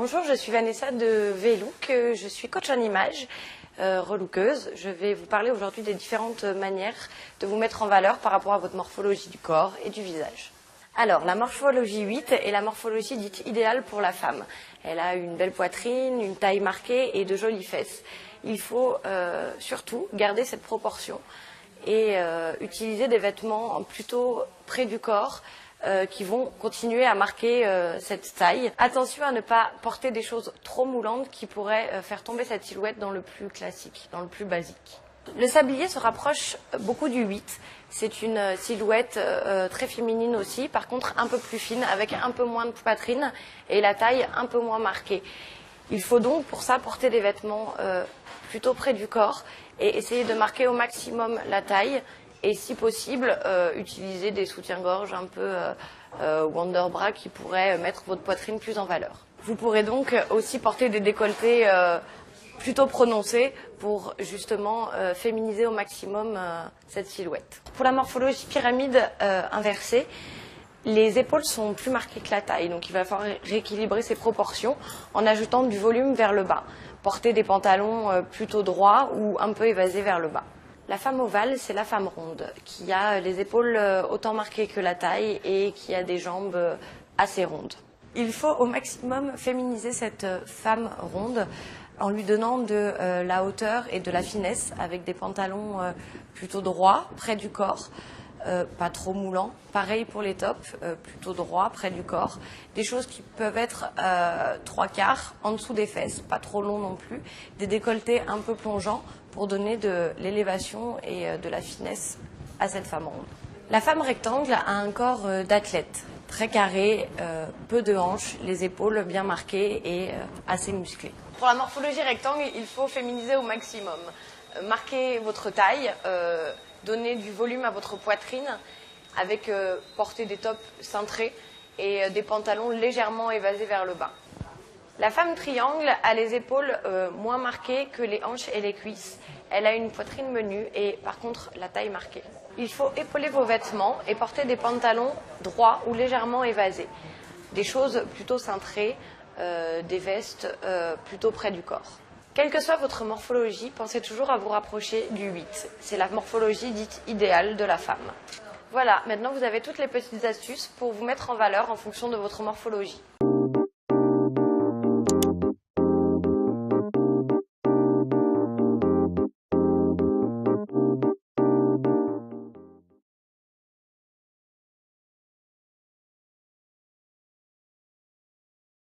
Bonjour, je suis Vanessa de V-Look, je suis coach en image, relookeuse. Je vais vous parler aujourd'hui des différentes manières de vous mettre en valeur par rapport à votre morphologie du corps et du visage. Alors, la morphologie 8 est la morphologie dite idéale pour la femme. Elle a une belle poitrine, une taille marquée et de jolies fesses. Il faut surtout garder cette proportion et utiliser des vêtements plutôt près du corps, qui vont continuer à marquer cette taille. Attention à ne pas porter des choses trop moulantes qui pourraient faire tomber cette silhouette dans le plus classique, dans le plus basique. Le sablier se rapproche beaucoup du 8. C'est une silhouette très féminine aussi, par contre un peu plus fine, avec un peu moins de poitrine et la taille un peu moins marquée. Il faut donc pour ça porter des vêtements plutôt près du corps et essayer de marquer au maximum la taille. Et si possible, utiliser des soutiens-gorge un peu ou underbras qui pourraient mettre votre poitrine plus en valeur. Vous pourrez donc aussi porter des décolletés plutôt prononcés pour justement féminiser au maximum cette silhouette. Pour la morphologie pyramide inversée, les épaules sont plus marquées que la taille, donc il va falloir rééquilibrer ces proportions en ajoutant du volume vers le bas. Porter des pantalons plutôt droits ou un peu évasés vers le bas. La femme ovale, c'est la femme ronde, qui a les épaules autant marquées que la taille et qui a des jambes assez rondes. Il faut au maximum féminiser cette femme ronde en lui donnant de la hauteur et de la finesse avec des pantalons plutôt droits, près du corps, pas trop moulants. Pareil pour les tops, plutôt droits, près du corps. Des choses qui peuvent être 3/4 en dessous des fesses, pas trop longs non plus. Des décolletés un peu plongeants pour donner de l'élévation et de la finesse à cette femme ronde. La femme rectangle a un corps d'athlète, très carré, peu de hanches, les épaules bien marquées et assez musclées. Pour la morphologie rectangle, il faut féminiser au maximum. Marquer votre taille, donner du volume à votre poitrine avec porter des tops cintrés et des pantalons légèrement évasés vers le bas. La femme triangle a les épaules moins marquées que les hanches et les cuisses. Elle a une poitrine menue et par contre la taille marquée. Il faut épauler vos vêtements et porter des pantalons droits ou légèrement évasés. Des choses plutôt cintrées, des vestes plutôt près du corps. Quelle que soit votre morphologie, pensez toujours à vous rapprocher du 8. C'est la morphologie dite idéale de la femme. Voilà, maintenant vous avez toutes les petites astuces pour vous mettre en valeur en fonction de votre morphologie.